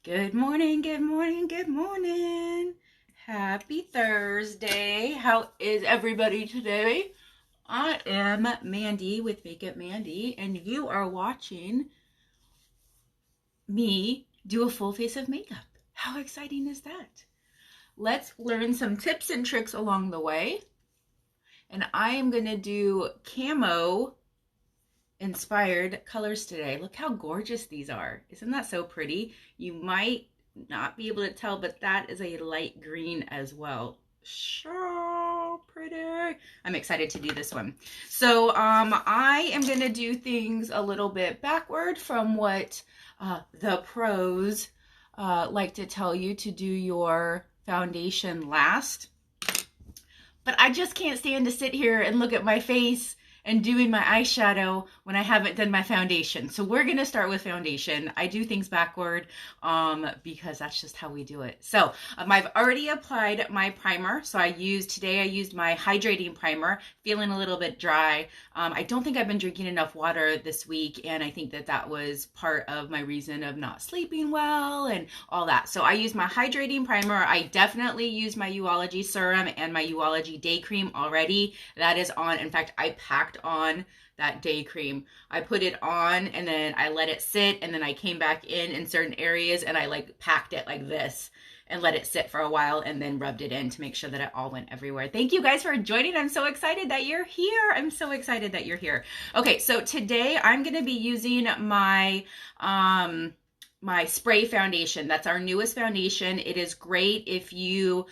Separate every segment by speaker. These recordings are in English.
Speaker 1: Good morning, good morning, good morning. Happy Thursday. How is everybody today? I am Mandy with Makeup Mandy, and you are watching me do a full face of makeup. How exciting is that? Let's learn some tips and tricks along the way. And I am going to do camo inspired colors today. Look how gorgeous these are. Isn't that so pretty? You might not be able to tell, but that is a light green as well. So pretty. I'm excited to do this one. So I am going to do things a little bit backward from what the pros like to tell you to do your foundation last. But I just can't stand to sit here and look at my face and doing my eyeshadow when I haven't done my foundation. So we're gonna start with foundation. I do things backward because that's just how we do it. So I've already applied my primer. So today I used my hydrating primer, feeling a little bit dry. I don't think I've been drinking enough water this week, and I think that was part of my reason of not sleeping well and all that. So I used my hydrating primer. I definitely used my Uology serum and my Uology day cream already. That is on. In fact, I packed on that day cream. I put it on and then I let it sit, and then I came back in certain areas and I like packed it like this and let it sit for a while and then rubbed it in to make sure that it all went everywhere. Thank you guys for joining. I'm so excited that you're here. I'm so excited that you're here. Okay, so today I'm going to be using my my spray foundation. That's our newest foundation. It is great if you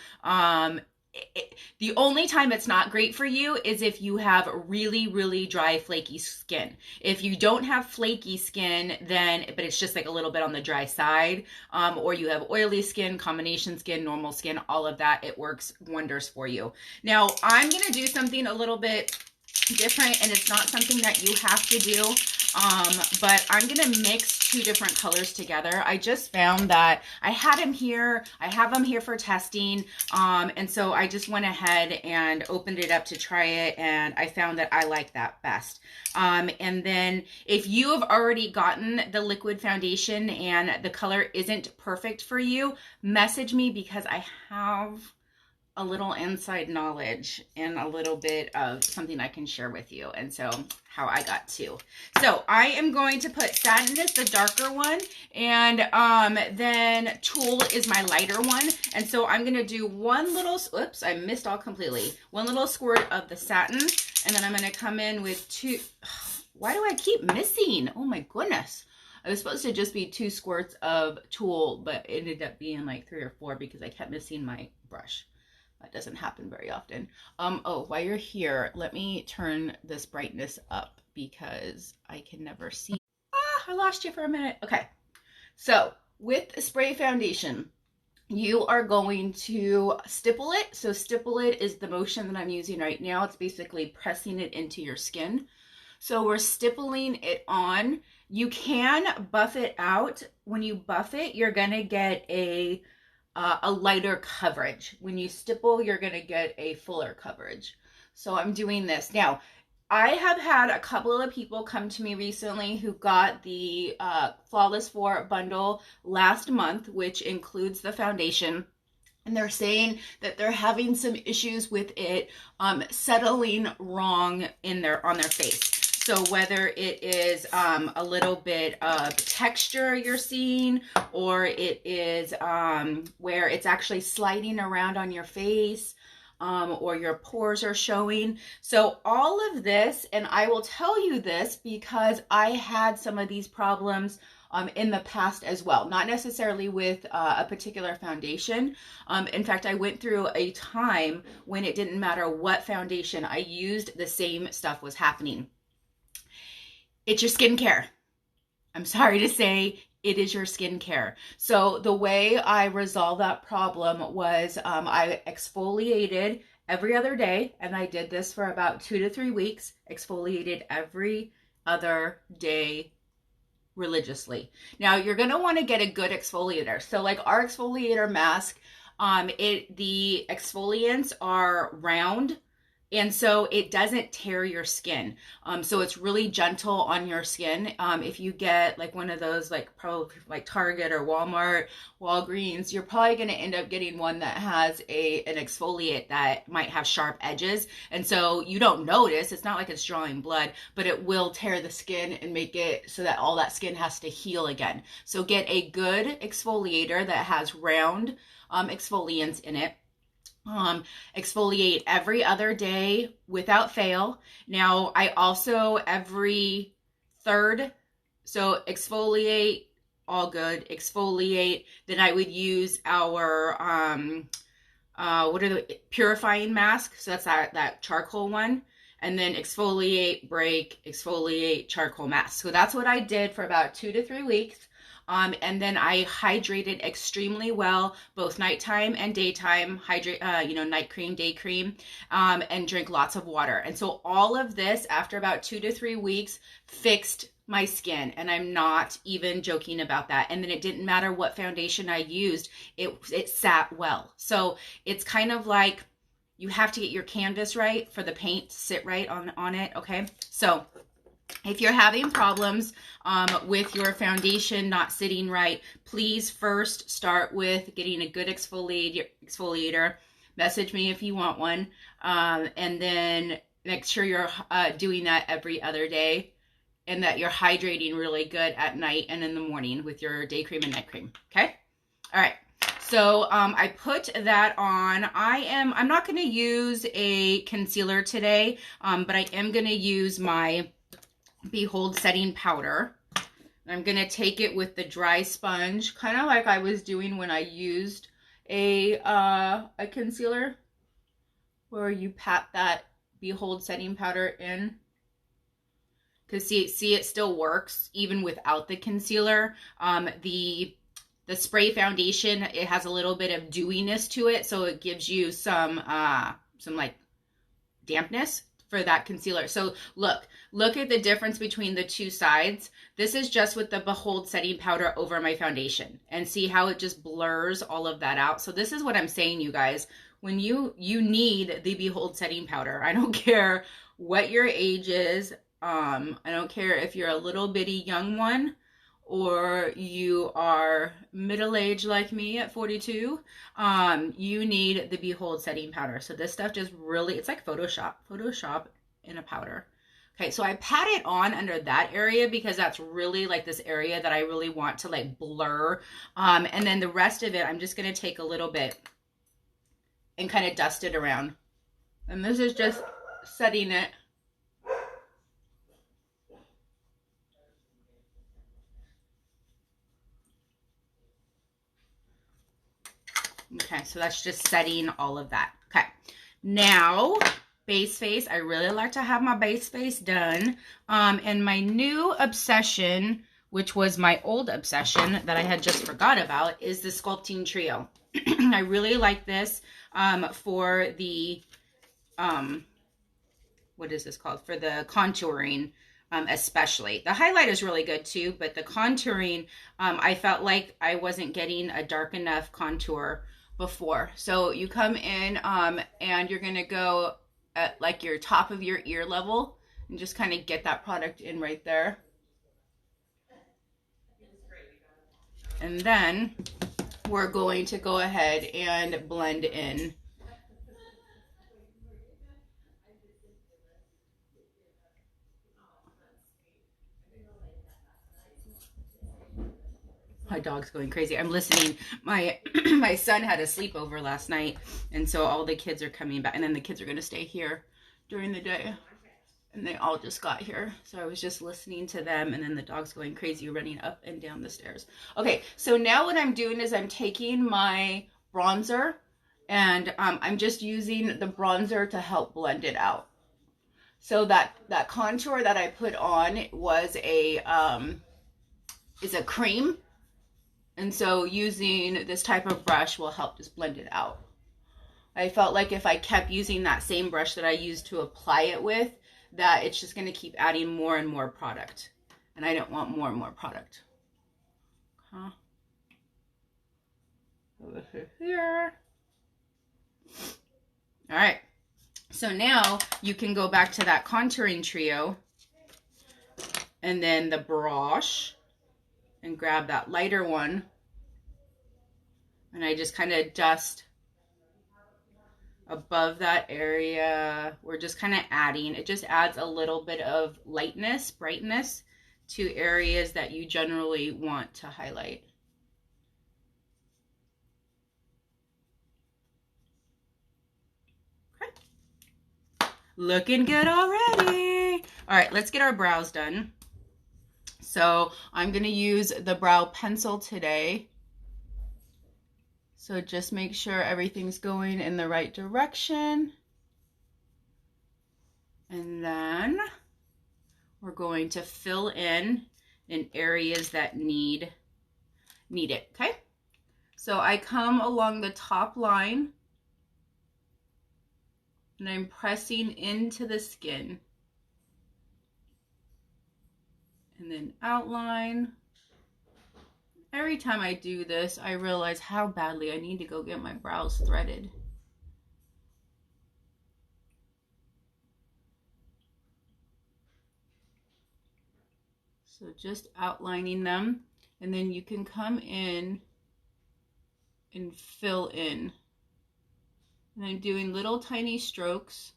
Speaker 1: the only time it's not great for you is if you have really, really dry, flaky skin. If you don't have flaky skin, but it's just like a little bit on the dry side, or you have oily skin, combination skin, normal skin, all of that, it works wonders for you. Now, I'm going to do something a little bit different, and it's not something that you have to do, but I'm going to mix two different colors together. I just found that I have them here for testing, and so I just went ahead and opened it up to try it, and I found that I like that best. And then if you have already gotten the liquid foundation and the color isn't perfect for you, message me, because I have a little inside knowledge and a little bit of something I can share with you, and so how I got to. So I am going to put Satin is the darker one, and then Tulle is my lighter one, and so I'm gonna do one little, oops, I missed all completely, one little squirt of the Satin, and then I'm gonna come in with two, why do I keep missing? Oh my goodness. I was supposed to just be 2 squirts of Tulle, but it ended up being like 3 or 4 because I kept missing my brush. That doesn't happen very often. Oh, while you're here, let me turn this brightness up because I can never see. I lost you for a minute. Okay, so with spray foundation, you are going to stipple it. So stipple it is the motion that I'm using right now. It's basically pressing it into your skin. So we're stippling it on. You can buff it out. When you buff it, you're gonna get a lighter coverage. When you stipple, you're going to get a fuller coverage. So I'm doing this. Now, I have had a couple of people come to me recently who got the Flawless 4 bundle last month, which includes the foundation. And they're saying that they're having some issues with it settling wrong on their face. So whether it is a little bit of texture you're seeing, or it is where it's actually sliding around on your face, or your pores are showing. So all of this, and I will tell you this because I had some of these problems in the past as well, not necessarily with a particular foundation. In fact, I went through a time when it didn't matter what foundation I used, the same stuff was happening. It's your skincare. I'm sorry to say, it is your skincare. So the way I resolved that problem was I exfoliated every other day, and I did this for about 2 to 3 weeks, exfoliated every other day religiously. Now you're gonna wanna get a good exfoliator. So like our exfoliator mask, the exfoliants are round, And so it doesn't tear your skin. So it's really gentle on your skin. If you get like one of those, like probably like Target or Walmart, Walgreens, you're probably going to end up getting one that has an exfoliate that might have sharp edges. And so you don't notice, it's not like it's drawing blood, but it will tear the skin and make it so that all that skin has to heal again. So get a good exfoliator that has round exfoliants in it. Exfoliate every other day without fail. Now, I also every third, so exfoliate, all good, exfoliate. Then I would use our what are the purifying mask? So that's that charcoal one. And then exfoliate, break, exfoliate, charcoal mask. So that's what I did for about 2 to 3 weeks. And then I hydrated extremely well, both nighttime and daytime, hydrate, night cream, day cream, and drink lots of water. And so all of this, after about 2 to 3 weeks, fixed my skin. And I'm not even joking about that. And then it didn't matter what foundation I used, it sat well. So it's kind of like you have to get your canvas right for the paint to sit right on it. Okay. So if you're having problems with your foundation not sitting right, please first start with getting a good exfoliator. Message me if you want one. And then make sure you're doing that every other day, and that you're hydrating really good at night and in the morning with your day cream and night cream. Okay? All right. So I put that on. I'm not going to use a concealer today, but I am going to use my Behold setting powder. I'm going to take it with the dry sponge, kind of like I was doing when I used a concealer, where you pat that Behold setting powder in. Because see, it still works even without the concealer. The spray foundation, it has a little bit of dewiness to it, so it gives you some like dampness for that concealer. So look at the difference between the two sides. This is just with the Behold setting powder over my foundation, and see how it just blurs all of that out. So this is what I'm saying, you guys. When you need the Behold setting powder, I don't care what your age is. I don't care if you're a little bitty young one or you are middle-aged like me at 42, you need the Behold setting powder. So this stuff just really, it's like Photoshop in a powder. Okay, so I pat it on under that area because that's really like this area that I really want to like blur. And then the rest of it, I'm just going to take a little bit and kind of dust it around. And this is just setting it. Okay, so that's just setting all of that. Okay, now base face. I really like to have my base face done. And my new obsession, which was my old obsession that I had just forgot about, is the Sculpting Trio. I really like this for the, what is this called? For the contouring. Especially. The highlight is really good too, but the contouring, I felt like I wasn't getting a dark enough contour before. So you come in and you're going to go at like your top of your ear level and just kind of get that product in right there. And then we're going to go ahead and blend in. My dog's going crazy. I'm listening. My my son had a sleepover last night, and so all the kids are coming back, and then the kids are going to stay here during the day, and they all just got here. So I was just listening to them, and then the dog's going crazy, running up and down the stairs. Okay, so now what I'm doing is I'm taking my bronzer, and I'm just using the bronzer to help blend it out. So that contour that I put on was is a cream. And so using this type of brush will help just blend it out. I felt like if I kept using that same brush that I used to apply it with, that it's just going to keep adding more and more product. And I don't want more and more product. Over here. All right. So now you can go back to that contouring trio and then the brush and grab that lighter one. And I just kind of dust above that area. We're just kind of adding, it just adds a little bit of lightness, brightness to areas that you generally want to highlight. Okay. Looking good already. All right, let's get our brows done. So I'm going to use the brow pencil today. So just make sure everything's going in the right direction. And then we're going to fill in areas that need it, okay? So I come along the top line and I'm pressing into the skin. And then outline. Every time I do this, I realize how badly I need to go get my brows threaded. So just outlining them, and then you can come in and fill in. And I'm doing little tiny strokes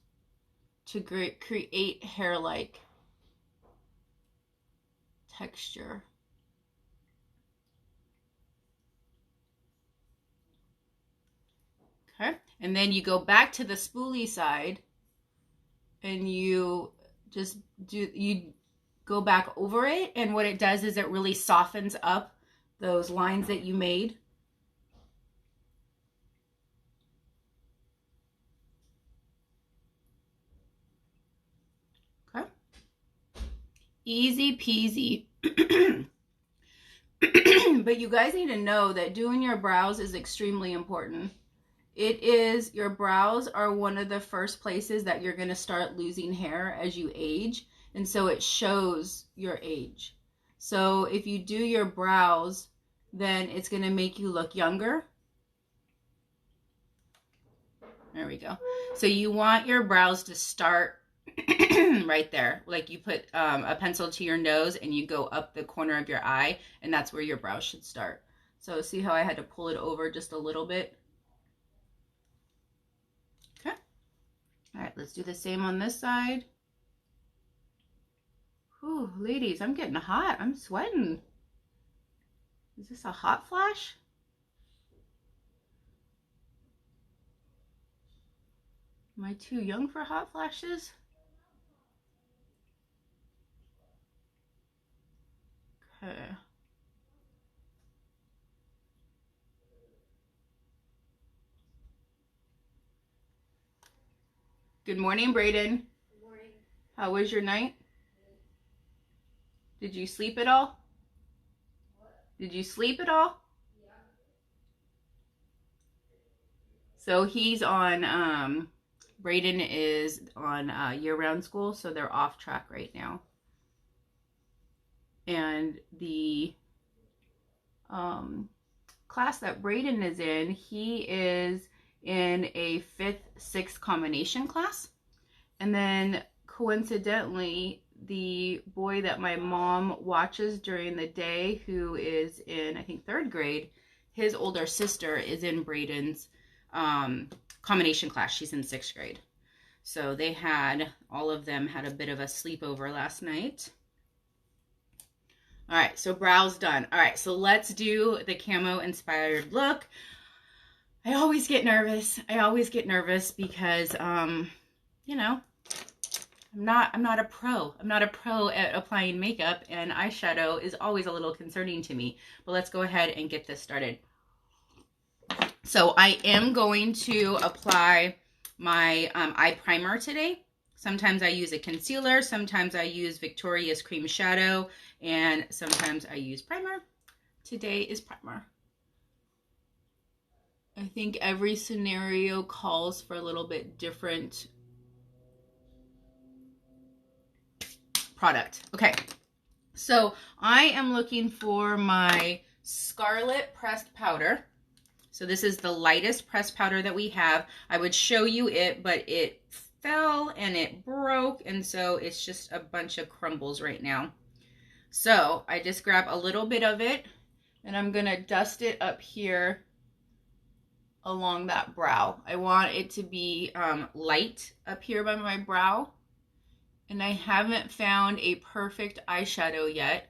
Speaker 1: to create hair-like texture. Okay, and then you go back to the spoolie side and you just go back over it, and what it does is it really softens up those lines that you made. Okay, easy peasy. But you guys need to know that doing your brows is extremely important. Your brows are one of the first places that you're going to start losing hair as you age. And so it shows your age. So if you do your brows, then it's going to make you look younger. There we go. So you want your brows to start right there. Like you put a pencil to your nose and you go up the corner of your eye, and that's where your brows should start. So see how I had to pull it over just a little bit? Okay. All right, let's do the same on this side. Whew, ladies, I'm getting hot. I'm sweating. Is this a hot flash? Am I too young for hot flashes? Okay. Good morning, Brayden.
Speaker 2: Good morning.
Speaker 1: How was your night? Did you sleep at all?
Speaker 2: What?
Speaker 1: Did you sleep at all?
Speaker 2: Yeah.
Speaker 1: So he's on, Brayden is on year-round school, so they're off track right now. And the class that Brayden is in, he is in a 5th, 6th combination class. And then coincidentally, the boy that my mom watches during the day, who is in, I think, 3rd grade, his older sister is in Brayden's combination class. She's in 6th grade. So all of them had a bit of a sleepover last night. All right, so brows done. All right, so let's do the camo inspired look. I always get nervous. Because, you know, I'm not a pro. I'm not a pro at applying makeup, and eyeshadow is always a little concerning to me. But let's go ahead and get this started. So I am going to apply my eye primer today. Sometimes I use a concealer, sometimes I use Victoria's Cream Shadow, and sometimes I use primer. Today is primer. I think every scenario calls for a little bit different product. Okay, so I am looking for my Scarlet pressed powder. So this is the lightest pressed powder that we have. I would show you it, but it fell and it broke, and so it's just a bunch of crumbles right now. So I just grab a little bit of it and I'm gonna dust it up here along that brow. I want it to be light up here by my brow, and I haven't found a perfect eyeshadow yet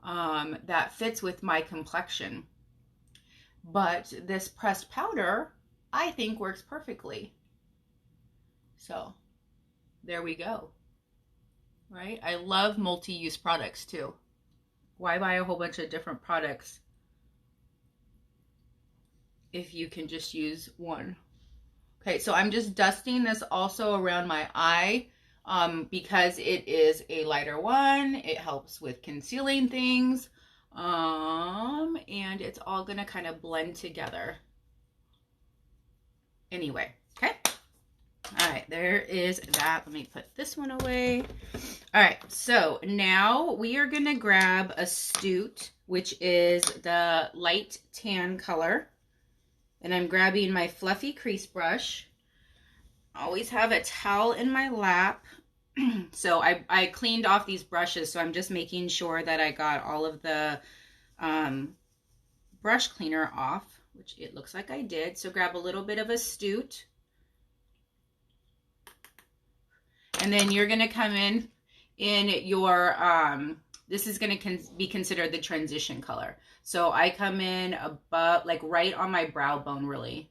Speaker 1: that fits with my complexion. But this pressed powder, I think, works perfectly. So there we go. Right? I love multi-use products too. Why buy a whole bunch of different products if you can just use one? Okay, so I'm just dusting this also around my eye because it is a lighter one. It helps with concealing things. And it's all gonna kind of blend together. Anyway, okay. All right, there is that. Let me put this one away. All right, so now we are gonna grab Astute, which is the light tan color. And I'm grabbing my fluffy crease brush. I always have a towel in my lap. So I cleaned off these brushes, so I'm just making sure that I got all of the brush cleaner off, which it looks like I did. So grab a little bit of Astute. And then you're going to come in your, this is going to be considered the transition color. So I come in above, like right on my brow bone, really.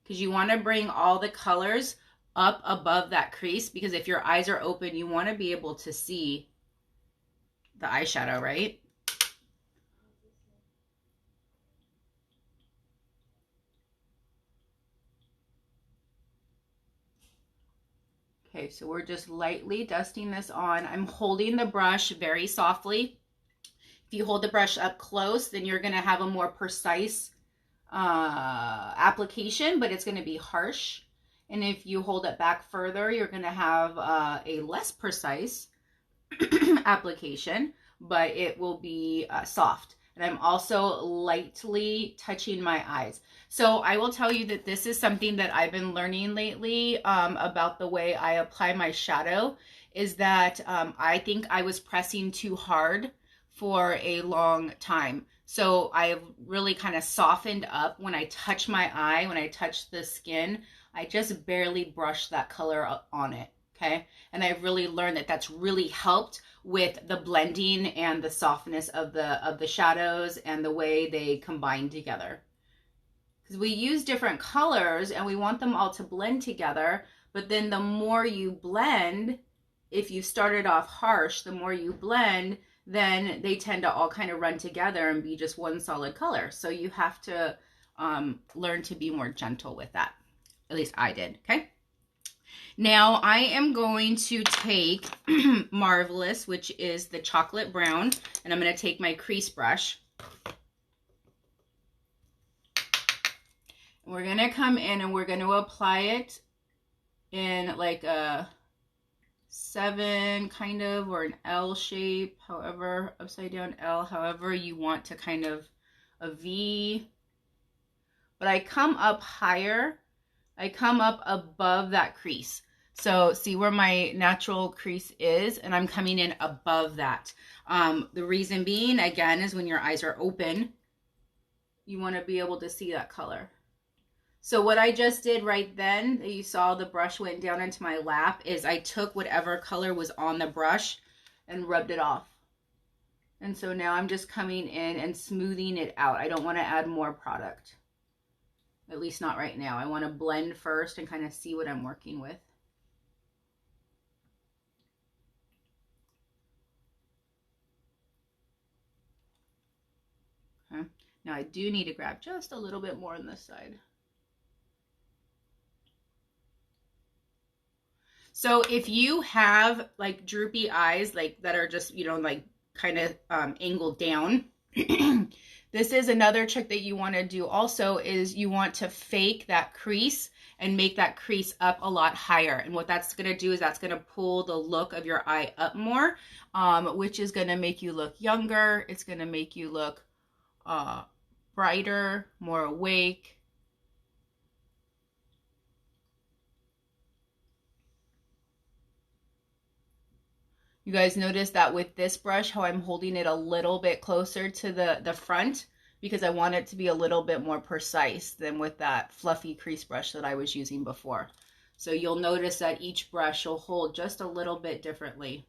Speaker 1: Because you want to bring all the colors up above that crease, because if your eyes are open, you want to be able to see the eyeshadow, right? Okay, so we're just lightly dusting this on. I'm holding the brush very softly. If you hold the brush up close, then you're going to have a more precise application, but it's going to be harsh. And if you hold it back further, you're going to have a less precise application, but it will be soft. And I'm also lightly touching my eyes. So I will tell you that this is something that I've been learning lately about the way I apply my shadow, is that I think I was pressing too hard for a long time. So I've really kind of softened up when I touch my eye, when I touch the skin. I just barely brush that color on it, okay? And I've really learned that that's really helped with the blending and the softness of the shadows and the way they combine together. Because we use different colors and we want them all to blend together, but then the more you blend, if you started off harsh, the more you blend, then they tend to all kind of run together and be just one solid color. So you have to learn to be more gentle with that. At least I did, okay? Now I am going to take Marvelous, which is the chocolate brown, and I'm going to take my crease brush. We're going to come in and we're going to apply it in like a 7 kind of, or an L shape, however, upside down L, however you want to kind of a V. But I come up higher. I come up above that crease. So see where my natural crease is, and I'm coming in above that. The reason being, again, is when your eyes are open, you want to be able to see that color. So what I just did right then, you saw the brush went down into my lap, is I took whatever color was on the brush and rubbed it off. And so now I'm just coming in and smoothing it out. I don't want to add more product. At least not right now. I want to blend first and kind of see what I'm working with. Okay. Now I do need to grab just a little bit more on this side. So if you have like droopy eyes, like that are just, you know, like kind of angled down, this is another trick that you want to do also, is you want to fake that crease and make that crease up a lot higher. And what that's going to do is that's going to pull the look of your eye up more, which is going to make you look younger. It's going to make you look brighter, more awake. You guys notice that with this brush, how I'm holding it a little bit closer to the front because I want it to be a little bit more precise than with that fluffy crease brush that I was using before. So you'll notice that each brush will hold just a little bit differently.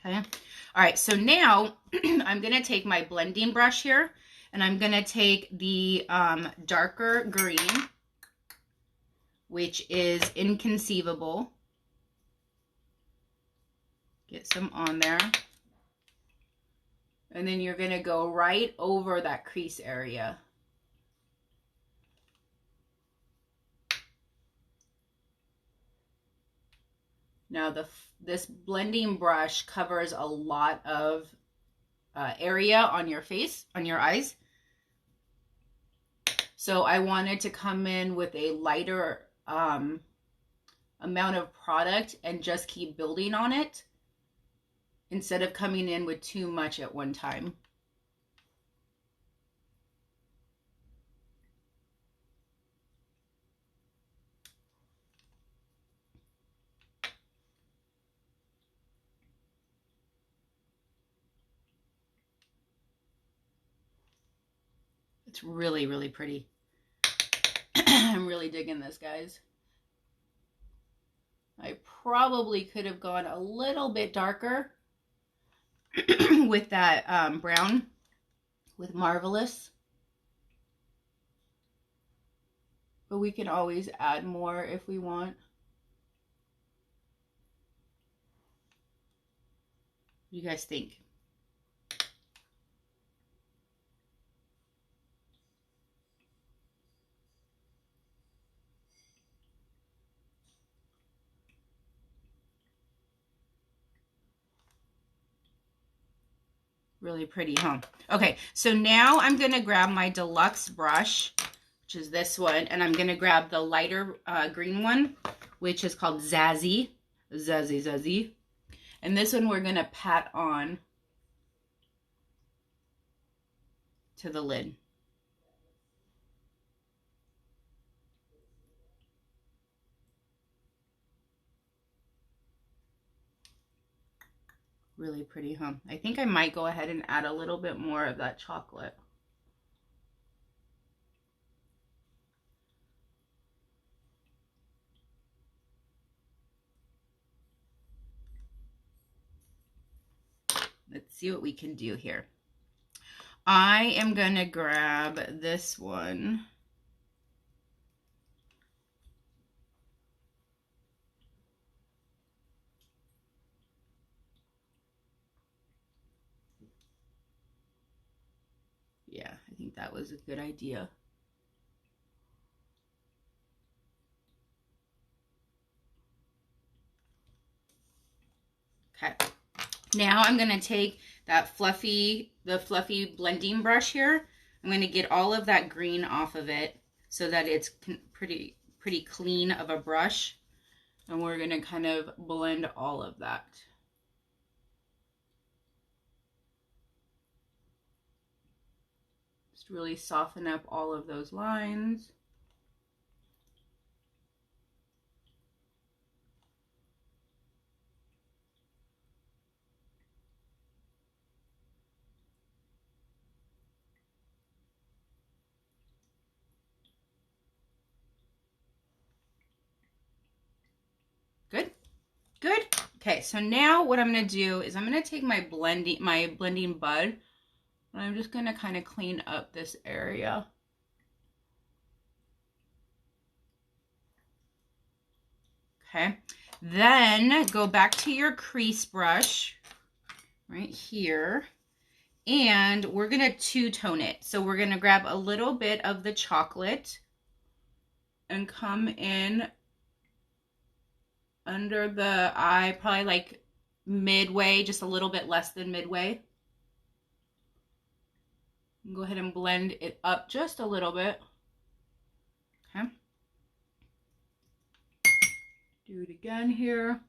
Speaker 1: Okay. All right. So now I'm going to take my blending brush here and I'm going to take the darker green, which is Inconceivable. Get some on there. And then you're going to go right over that crease area. Now this blending brush covers a lot of area on your face, on your eyes. So I wanted to come in with a lighter amount of product and just keep building on it instead of coming in with too much at one time. It's really, really pretty. I'm really digging this, guys. I probably could have gone a little bit darker with that brown with Marvelous. But we can always add more if we want. What do you guys think? Really pretty, huh? Okay, so now I'm going to grab my deluxe brush, which is this one, and I'm going to grab the lighter green one, which is called Zazzy. Zazzy. And this one we're going to pat on to the lid. Really pretty, huh? I think I might go ahead and add a little bit more of that chocolate. Let's see what we can do here. I am going to grab this one. Yeah, I think that was a good idea. Okay. Now I'm going to take that fluffy blending brush here. I'm going to get all of that green off of it so that it's pretty clean of a brush. And we're going to kind of blend all of that. Just really soften up all of those lines. Good? Good? Okay, so now what I'm going to do is I'm going to take my blending bud, and I'm just going to kind of clean up this area. Okay, then go back to your crease brush right here, and we're going to two-tone it. So we're going to grab a little bit of the chocolate and come in under the eye, probably like midway, just a little bit less than midway. Go ahead and blend it up just a little bit. Okay. Do it again here.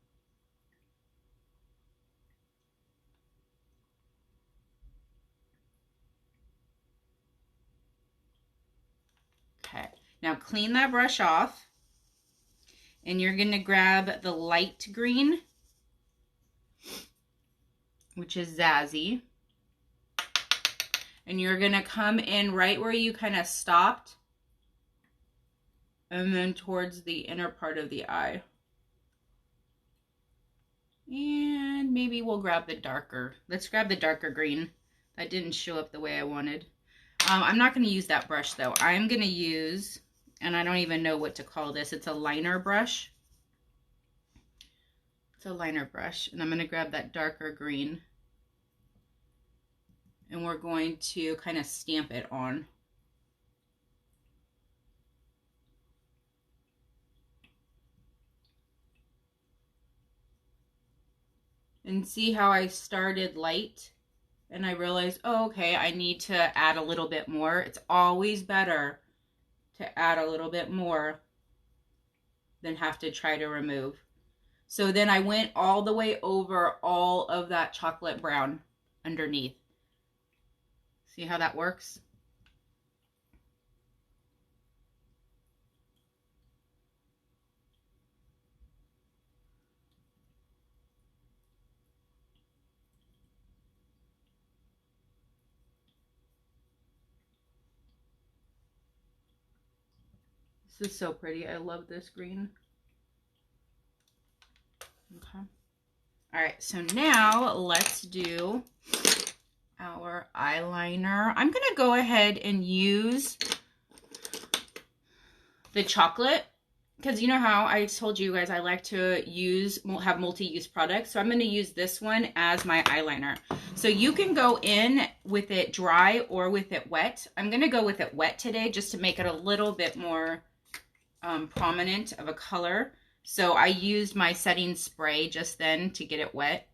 Speaker 1: Okay. Now clean that brush off. And you're going to grab the light green. which is Zazzy. And you're going to come in right where you kind of stopped, and then towards the inner part of the eye. And maybe we'll grab the darker. Let's grab the darker green. That didn't show up the way I wanted. I'm not going to use that brush though. I'm going to use, and I don't even know what to call this. It's a liner brush. It's a liner brush. And I'm going to grab that darker green. And we're going to kind of stamp it on. And see how I started light and I realized, oh, okay, I need to add a little bit more. It's always better to add a little bit more than have to try to remove. So then I went all the way over all of that chocolate brown underneath. See how that works? This is so pretty. I love this green. Okay. All right, so now let's do our eyeliner. I'm gonna go ahead and use the chocolate, because you know how I told you guys I like to have multi-use products. So I'm going to use this one as my eyeliner. So you can go in with it dry or with it wet. I'm going to go with it wet today just to make it a little bit more prominent of a color. So I used my setting spray just then to get it wet.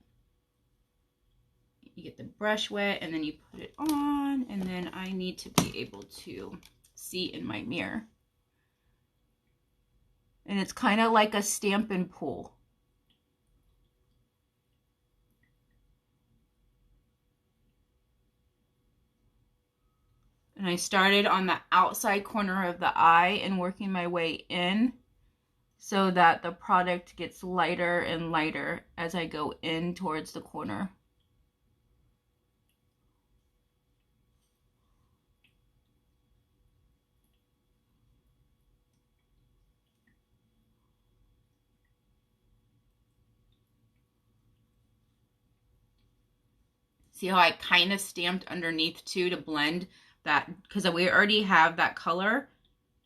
Speaker 1: You get the brush wet and then you put it on, and then I need to be able to see in my mirror. And it's kind of like a stamp and pull. And I started on the outside corner of the eye and working my way in so that the product gets lighter and lighter as I go in towards the corner. See how I kind of stamped underneath too to blend that, because we already have that color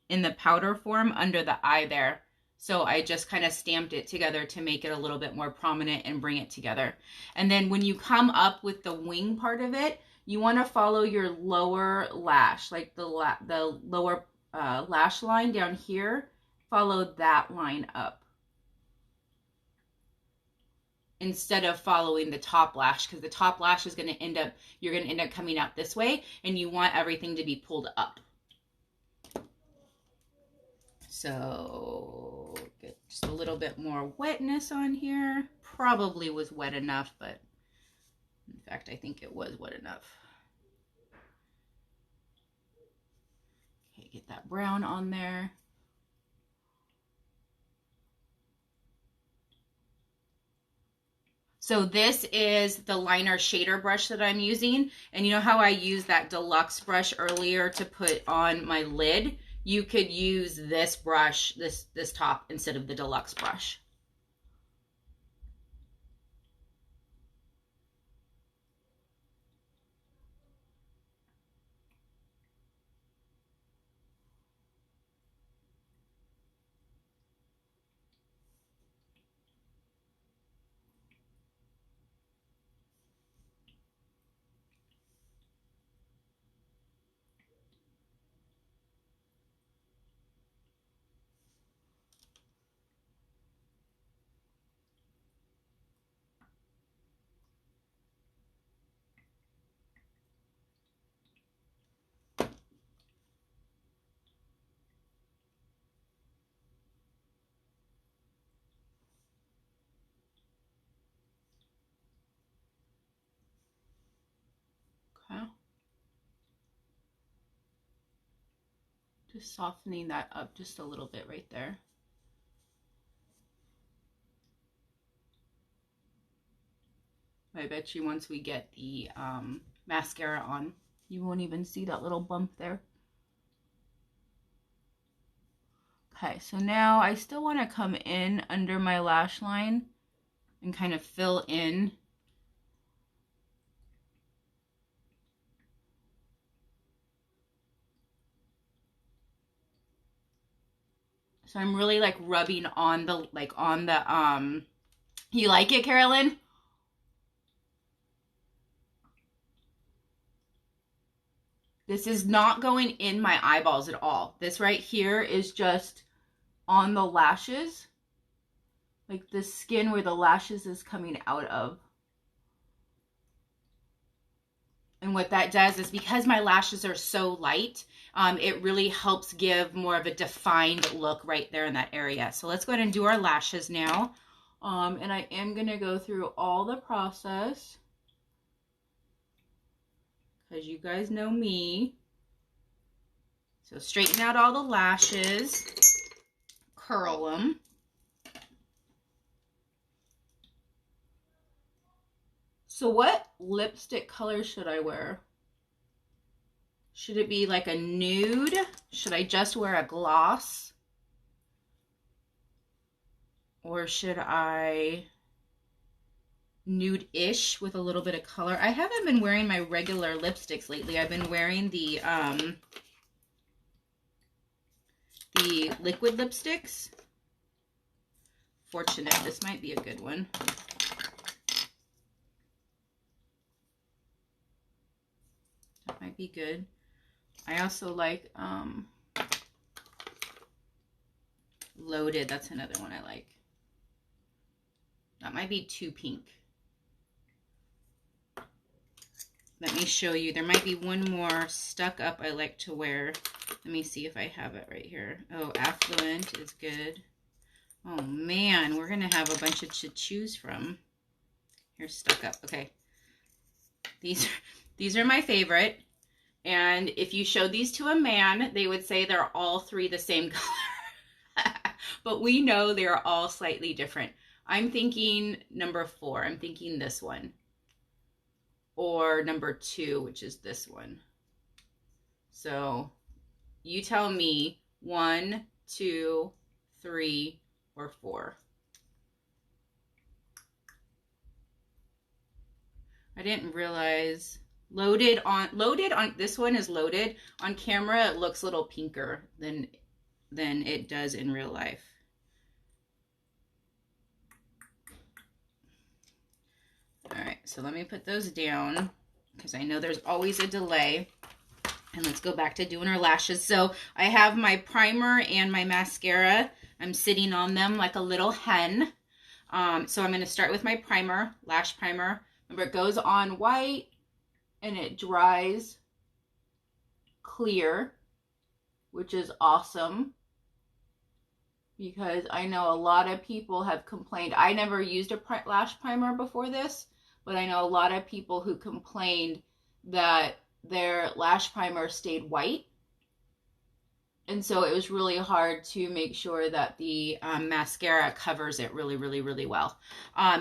Speaker 1: in the powder form under the eye there. So I just kind of stamped it together to make it a little bit more prominent and bring it together. And then when you come up with the wing part of it, you want to follow your lower lash, like the lower lash line down here. Follow that line up instead of following the top lash, because the top lash is going to end up, you're going to end up coming out this way, and you want everything to be pulled up. So get just a little bit more wetness on here. Probably was wet enough, but in fact, I think it was wet enough. Okay, get that brown on there. So this is the liner shader brush that I'm using. And you know how I used that deluxe brush earlier to put on my lid? You could use this brush, this top, instead of the deluxe brush. Okay. Just softening that up just a little bit right there. I bet you once we get the mascara on, you won't even see that little bump there. Okay, so now I still want to come in under my lash line and kind of fill in. So I'm really like rubbing on the, you like it, Carolyn? This is not going in my eyeballs at all. This right here is just on the lashes, like the skin where the lashes is coming out of. And what that does is, because my lashes are so light, it really helps give more of a defined look right there in that area. So let's go ahead and do our lashes now. And I am going to go through all the process, because you guys know me. So straighten out all the lashes, curl them. So what lipstick color should I wear? Should it be like a nude? Should I just wear a gloss? Or should I nude-ish with a little bit of color? I haven't been wearing my regular lipsticks lately. I've been wearing the liquid lipsticks. Fortunate, this might be a good one. That might be good. I also like Loaded. That's another one I like. That might be too pink. Let me show you. There might be one more stuck up I like to wear. Let me see if I have it right here. Oh, Affluent is good. Oh man, we're gonna have a bunch to choose from. Here's Stuck Up. Okay. These are my favorite. And if you showed these to a man, they would say they're all three the same color. But we know they're all slightly different. I'm thinking number 4. I'm thinking this one. Or number 2, which is this one. So you tell me 1, 2, 3, or 4. I didn't realize Loaded on this one is Loaded. On camera it looks a little pinker than it does in real life. All right, so let me put those down because I know there's always a delay. And let's go back to doing our lashes. So I have my primer and my mascara. I'm sitting on them like a little hen. So I'm going to start with my primer, lash primer. Remember, it goes on white and it dries clear, which is awesome. Because I know a lot of people have complained. I never used a lash primer before this, but I know a lot of people who complained that their lash primer stayed white. And so it was really hard to make sure that the mascara covers it really, really, really well.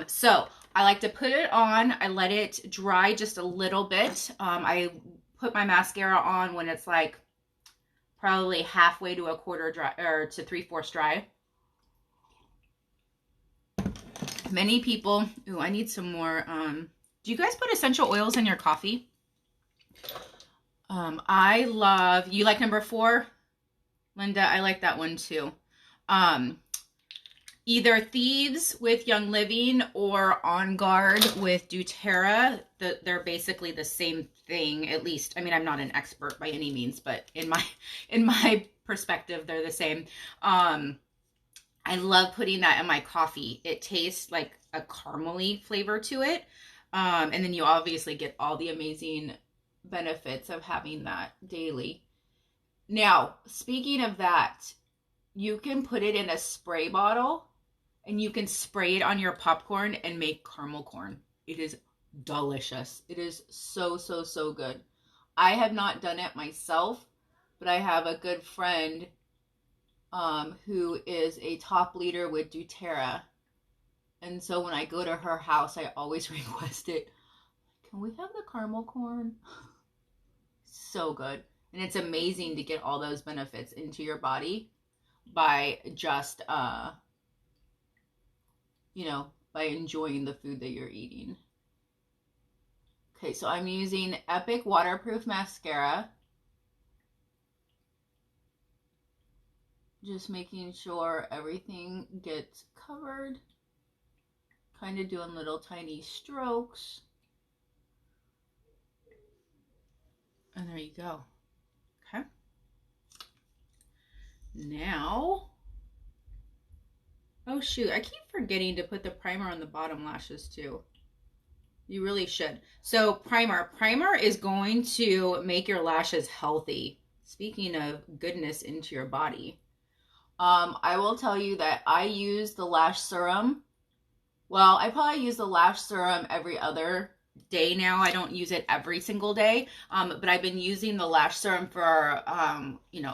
Speaker 1: So I like to put it on. I let it dry just a little bit. I put my mascara on when it's like probably halfway to a quarter dry, or to 3/4 dry. Many people, ooh, I need some more. Do you guys put essential oils in your coffee? I love, you like number 4? Linda, I like that one too. Either Thieves with Young Living or On Guard with doTERRA. They're basically the same thing, at least. I mean, I'm not an expert by any means, but in my perspective, they're the same. I love putting that in my coffee. It tastes like a caramely flavor to it. And then you obviously get all the amazing benefits of having that daily. Now, speaking of that, you can put it in a spray bottle and you can spray it on your popcorn and make caramel corn. It is delicious. It is so, so, so good. I have not done it myself, but I have a good friend who is a top leader with doTERRA, And so when I go to her house, I always request it. Can we have the caramel corn? So good. And it's amazing to get all those benefits into your body by just by enjoying the food that you're eating. Okay, so I'm using Epic Waterproof Mascara. Just making sure everything gets covered. Kind of doing little tiny strokes. And there you go. Okay. Now, oh shoot, I keep forgetting to put the primer on the bottom lashes too. You really should. So primer is going to make your lashes healthy. Speaking of goodness into your body. I will tell you that I use the lash serum. Well, I probably use the lash serum every other day now. I don't use it every single day, but I've been using the lash serum for,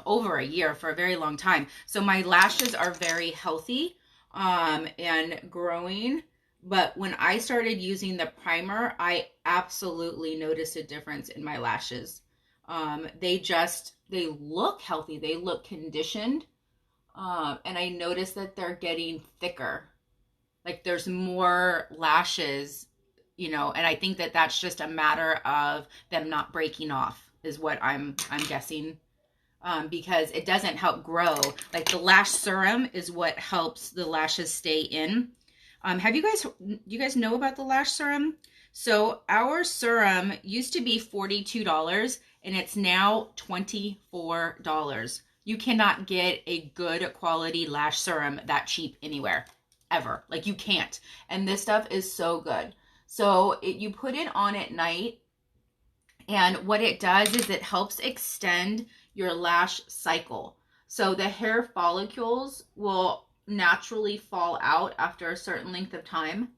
Speaker 1: over a year, for a very long time. So my lashes are very healthy and growing. But when I started using the primer, I absolutely noticed a difference in my lashes. They look healthy. They look conditioned. And I noticed that they're getting thicker. Like there's more lashes, and I think that that's just a matter of them not breaking off is what I'm guessing. Because it doesn't help grow. Like the lash serum is what helps the lashes stay in. You guys know about the lash serum? So our serum used to be $42 and it's now $24. You cannot get a good quality lash serum that cheap anywhere, ever. Like you can't. And this stuff is so good. So you put it on at night, and what it does is it helps extend your lash cycle. So the hair follicles will naturally fall out after a certain length of time.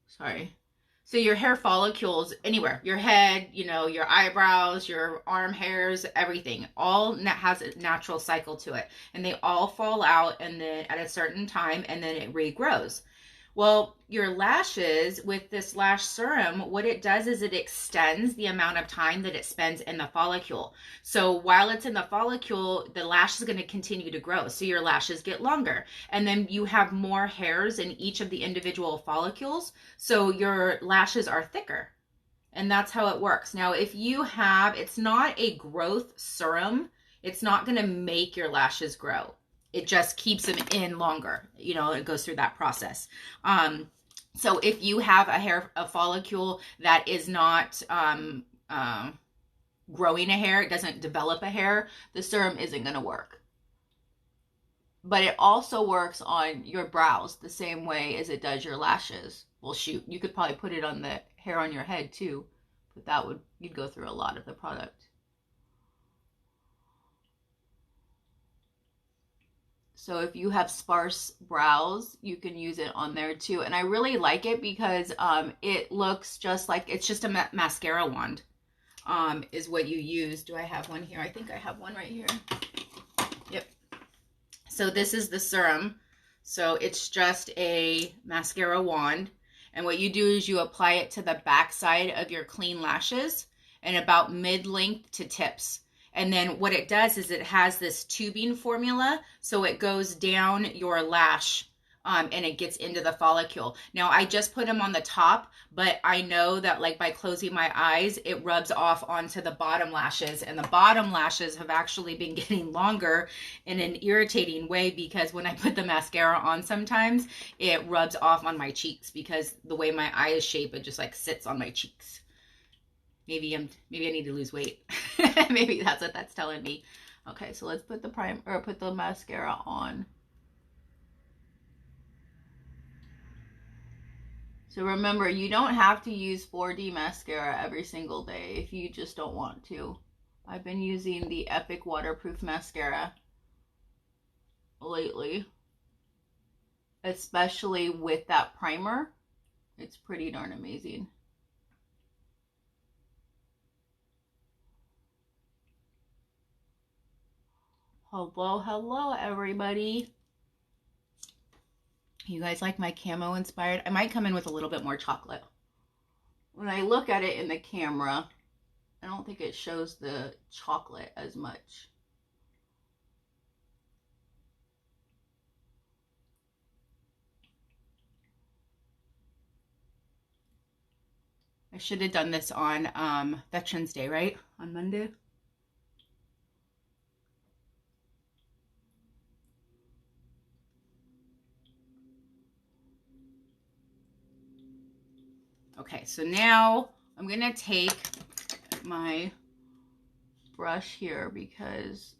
Speaker 1: Sorry. So your hair follicles anywhere, your head, your eyebrows, your arm hairs, everything, all has a natural cycle to it. And they all fall out and then at a certain time, and then it regrows. Well, your lashes with this lash serum, what it does is it extends the amount of time that it spends in the follicle. So while it's in the follicle, the lash is going to continue to grow. So your lashes get longer. And then you have more hairs in each of the individual follicles. So your lashes are thicker. And that's how it works. Now, it's not a growth serum. It's not going to make your lashes grow. It just keeps them in longer. It goes through that process. So if you have a follicle that is not growing a hair, it doesn't develop a hair, the serum isn't going to work. But it also works on your brows the same way as it does your lashes. Well, shoot, you could probably put it on the hair on your head too, but you'd go through a lot of the product. So if you have sparse brows, you can use it on there too. And I really like it because it looks just like, it's just a mascara wand is what you use. Do I have one here? I think I have one right here. Yep. So this is the serum. So it's just a mascara wand. And what you do is you apply it to the back side of your clean lashes and about mid-length to tips. And then what it does is it has this tubing formula, so it goes down your lash and it gets into the follicle. Now, I just put them on the top, but I know that like by closing my eyes, it rubs off onto the bottom lashes, and the bottom lashes have actually been getting longer in an irritating way because when I put the mascara on sometimes, it rubs off on my cheeks because the way my eye is shaped, it just like sits on my cheeks. Maybe I need to lose weight. Maybe that's what that's telling me. Okay, so let's put the mascara on. So remember, you don't have to use 4D mascara every single day if you just don't want to. I've been using the Epic Waterproof Mascara lately, especially with that primer. It's pretty darn amazing. Hello, hello, everybody. You guys like my camo inspired? I might come in with a little bit more chocolate. When I look at it in the camera, I don't think it shows the chocolate as much. I should have done this on Veterans Day, right? On Monday. Okay, so now I'm gonna take my brush here because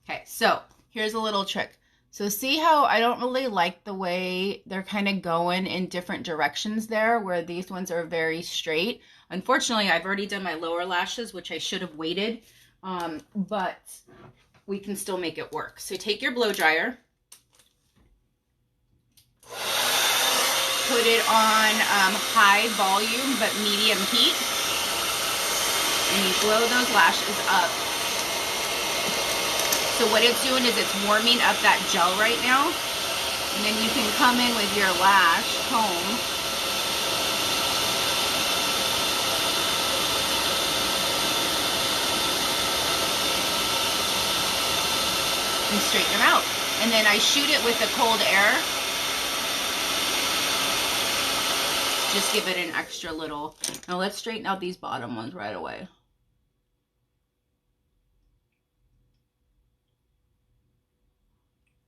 Speaker 1: okay, so here's a little trick. So see how I don't really like the way they're kind of going in different directions there, where these ones are very straight. Unfortunately, I've already done my lower lashes, which I should have waited, but we can still make it work. So take your blow dryer, put it on high volume but medium heat, and you blow those lashes up. So what it's doing is it's warming up that gel right now. And then you can come in with your lash comb and straighten them out. And then I shoot it with the cold air. Just give it an extra little. Now let's straighten out these bottom ones right away.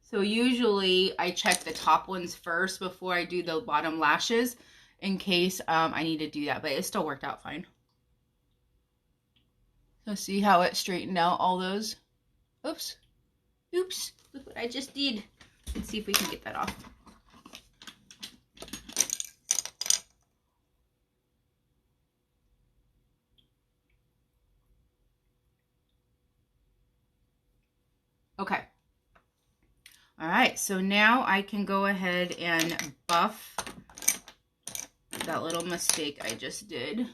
Speaker 1: So usually I check the top ones first before I do the bottom lashes in case I need to do that, but it still worked out fine. So see how it straightened out all those? Oops. Oops. Look what I just did. Let's see if we can get that off. Okay. All right, so now I can go ahead and buff that little mistake I just did.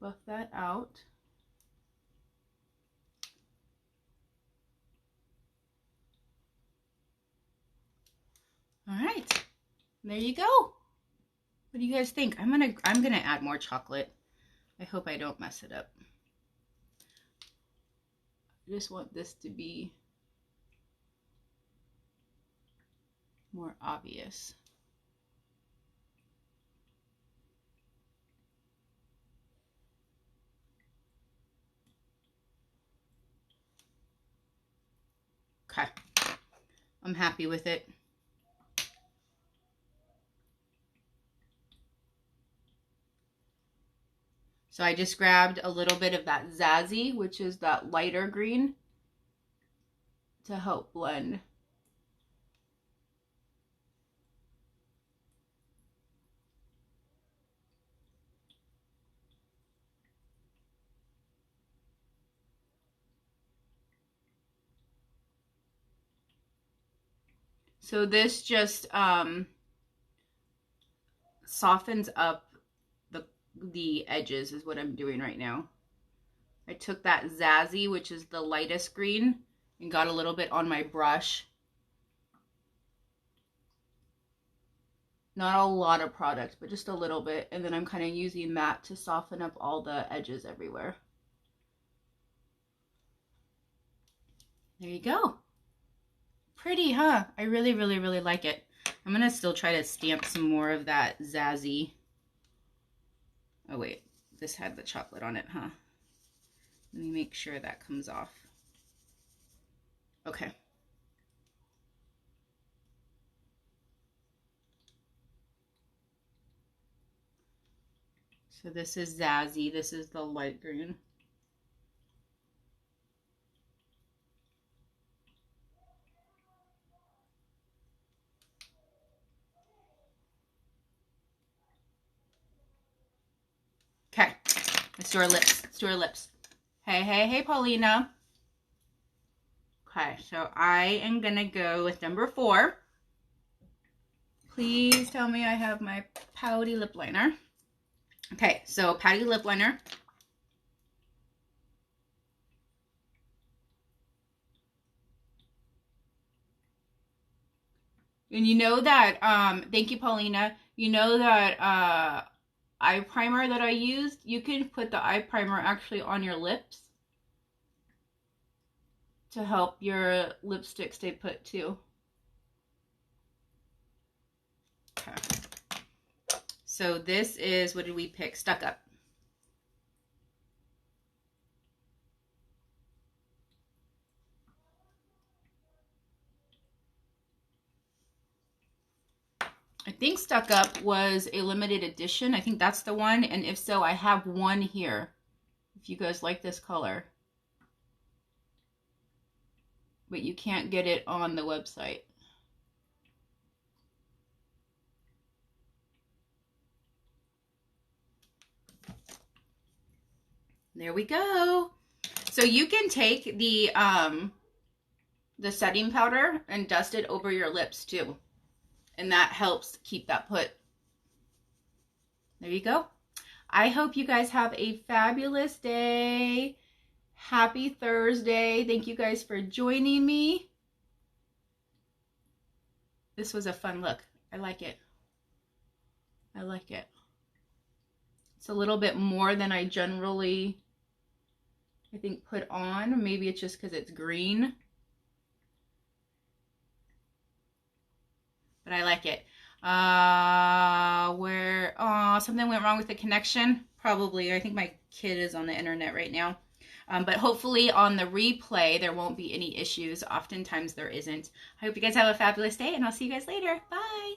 Speaker 1: Buff that out. All right, there you go. What do you guys think? I'm gonna add more chocolate. I hope I don't mess it up. I just want this to be more obvious. Okay, I'm happy with it. So I just grabbed a little bit of that Zazzy, which is that lighter green, to help blend. So this just softens up the edges is what I'm doing right now. I took that Zazzy, which is the lightest green, and got a little bit on my brush. Not a lot of product, but just a little bit. And then I'm kind of using that to soften up all the edges everywhere. There you go. Pretty, huh? I really, really, really like it. I'm going to still try to stamp some more of that Zazzy. Oh, wait. This had the chocolate on it, huh? Let me make sure that comes off. Okay. So this is Zazzy. This is the light green. Okay. Let's do our lips. Let's do our lips. Hey, hey, hey, Paulina. Okay, so I am gonna go with number 4. Please tell me I have my pouty lip liner. Okay, so pouty lip liner. And you know that, thank you, Paulina. You know that eye primer that I used? You can put the eye primer actually on your lips to help your lipstick stay put too. Okay. So this is, what did we pick? Stuck Up. I think Stuck Up was a limited edition. I think that's the one. And if so, I have one here. If you guys like this color. But you can't get it on the website. There we go. So you can take the setting powder and dust it over your lips too. And that helps keep that put. There you go. I hope you guys have a fabulous day. Happy Thursday. Thank you guys for joining me. This was a fun look. I like it. I like it. It's a little bit more than I generally, I think, put on. Maybe it's just because it's green. But I like it. Something went wrong with the connection? Probably. I think my kid is on the internet right now. But hopefully on the replay, there won't be any issues. Oftentimes there isn't. I hope you guys have a fabulous day, and I'll see you guys later. Bye.